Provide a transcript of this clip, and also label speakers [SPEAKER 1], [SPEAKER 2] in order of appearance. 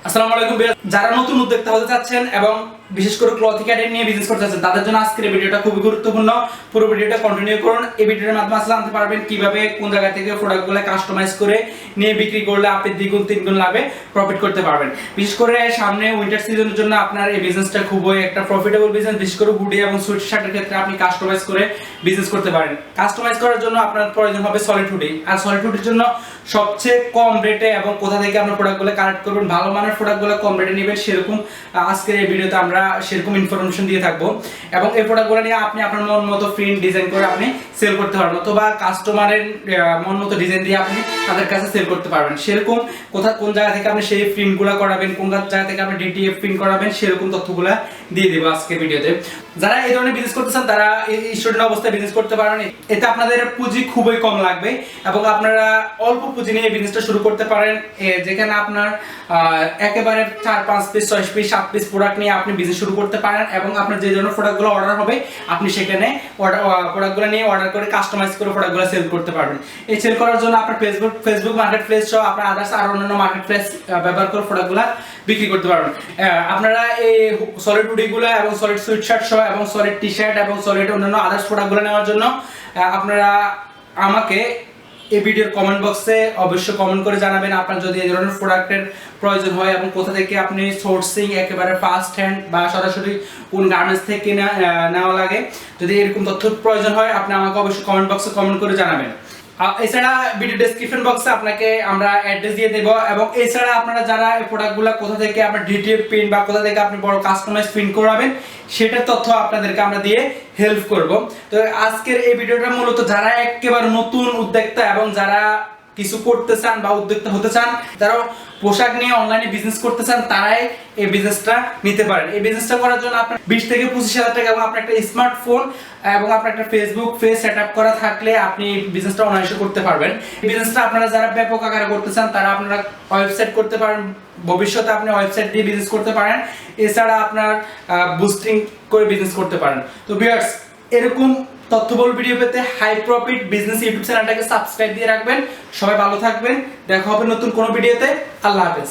[SPEAKER 1] আসসালামু আলাইকুম যারা নতুন উদ্যোক্তা হতে চাচ্ছেন এবং বিশেষ করে ক্লথ ক্যাটারিং নিয়ে বিজনেস করতে চাচ্ছেন তাদের জন্য আজকের এই ভিডিওটা খুবই গুরুত্বপূর্ণ। পুরো ভিডিওটা কন্টিনিউ করুন। এই ভিডিওর মাধ্যমে আসলে জানতে পারবেন কিভাবে কোন জায়গা থেকে প্রোডাক্টগুলো কাস্টমাইজ করে নিয়ে বিক্রি করলে আপনি দ্বিগুণ তিনগুণ লাভে প্রফিট করতে পারবেন। বিশেষ করে সামনে উইন্টার সিজনের জন্য আপনার এই বিজনেসটা খুবই একটা প্রফিটেবল বিজনেস। বিশেষ করে হুডি এবং সুইট শার্টের ক্ষেত্রে আপনি কাস্টমাইজ করে বিজনেস করতে পারেন। কাস্টমাইজ করার জন্য আপনার প্রয়োজন হবে সলিড হুডি। আর সলিড হুডির জন্য সবচেয়ে কম রেটে এবং কোথা থেকে আপনার প্রোডাক্টগুলো কালেক্ট করবেন, ভালো মানের প্রোডাক্টগুলো কম রেটে নেবেন, সেরকম আজকের এই ভিডিওতে আমরা সেরকম ইনফরমেশন দিয়ে থাকবো। এবং এই প্রোডাক্টগুলো নিয়ে আপনি আপনার মন মতো প্রিন্ট ডিজাইন করে আপনি সেল করতে পারবেন, অথবা কাস্টমারের মন মতো ডিজাইন দিয়ে আপনি তাদের কাছে সেল করতে পারবেন। সেরকম কোন জায়গা থেকে আপনি সেই প্রিন্টগুলো করাবেন, কোন জায়গা থেকে আপনি ডিটিএফ প্রিন্ট করাবেন, সেরকম তথ্যগুলো দিয়ে দেবো আজকে ভিডিওতে। যারা এই ধরনের বিজনেস করতেছেন তারা এই স্টুডেন্ট অবস্থায় বিজনেস করতে পারেন। এতে আপনাদের পুঁজি খুবই কম লাগবে এবং আপনারা অল্প পুঁজি নিয়ে বিজনেসটা শুরু করতে পারেন। যেখানে আপনার একেবারে 4-5 পিস 6 পিস 7 পিস প্রোডাক্ট নিয়ে আপনি বিজনেস শুরু করতে পারেন এবং আপনার যে ধরনের প্রোডাক্টগুলো অর্ডার হবে আপনি সেখানে প্রোডাক্টগুলো নিয়ে অর্ডার করে কাস্টমাইজ করে প্রোডাক্টগুলো সেল করতে পারবেন। এই সেল করার জন্য আপনার ফেসবুক মার্কেট প্লেস সহ আপনার আদার্স আর অন্যান্য মার্কেট প্লেস ব্যবহার করে প্রোডাক্টগুলো বিক্রি করতে পারবেন। আপনারা এই সলিড হুডিগুলো এবং সলিড সুইট শার্ট সহ এবং সলিড টি শার্ট এবং সলিড অন্যান্য আদার্স প্রোডাক্টগুলো নেওয়ার জন্য আপনারা আমাকে এই ভিডিওর কমেন্ট বক্সে অবশ্যই কমেন্ট করে জানাবেন আপনার যদি এই ধরনের প্রোডাক্টের প্রয়োজন হয় এবং কোথা থেকে আপনি সোর্সিং একেবারে ফার্স্ট হ্যান্ড বা সরাসরি কোন গার্মেন্টস থেকে নেওয়া লাগে। যদি এরকম তথ্য প্রয়োজন হয় আপনি আমাকে অবশ্যই কমেন্ট বক্সে কমেন্ট করে জানাবেন। এছাড়া ভিডিও ডেসক্রিপশন বক্সে আপনাকে আমরা অ্যাড্রেস দিয়ে দেবো এবং এছাড়া আপনারা যারা এই প্রোডাক্টগুলো কোথা থেকে আপনার ডিটিএফ প্রিন্ট বা কোথা থেকে আপনি বড় কাস্টমাইজ প্রিন্ট করাবেন সেটার তথ্য আপনাদেরকে আমরা দিয়ে হেল্প করব। তো আজকের এই ভিডিওটা মূলত যারা একেবারে নতুন উদ্যোক্তা এবং যারা কিছু করতে চান বা উদ্যোক্তা হতে চান, যারা পোশাক নিয়ে অনলাইনে বিজনেস করতে চান, তারাই এই বিজনেসটা নিতে পারেন। এই বিজনেসটা করার জন্য আপনার 20 থেকে 25,000 টাকা এবং আপনার একটা স্মার্টফোন এবং আপনার একটা ফেসবুক পেজ সেটআপ করা থাকলে আপনি বিজনেসটা অনায়াসে করতে পারবেন। এই বিজনেসটা আপনারা যারা ব্যাপক আকারে করতে চান তারা আপনারা ওয়েবসাইট করতে পারেন, ভবিষ্যতে আপনি ওয়েবসাইট দিয়ে বিজনেস করতে পারেন। এছাড়া আপনার বুস্টিং করে বিজনেস করতে পারেন। তো ভিউয়ার্স, এরকম তথ্যবহুল ভিডিও পেতে হাই প্রফিট বিজনেস ইউটিউব চ্যানেলটাকে সাবস্ক্রাইব দিয়ে রাখবেন। সবাই ভালো থাকবেন, দেখা হবে নতুন কোনো ভিডিওতে। আল্লাহ হাফেজ।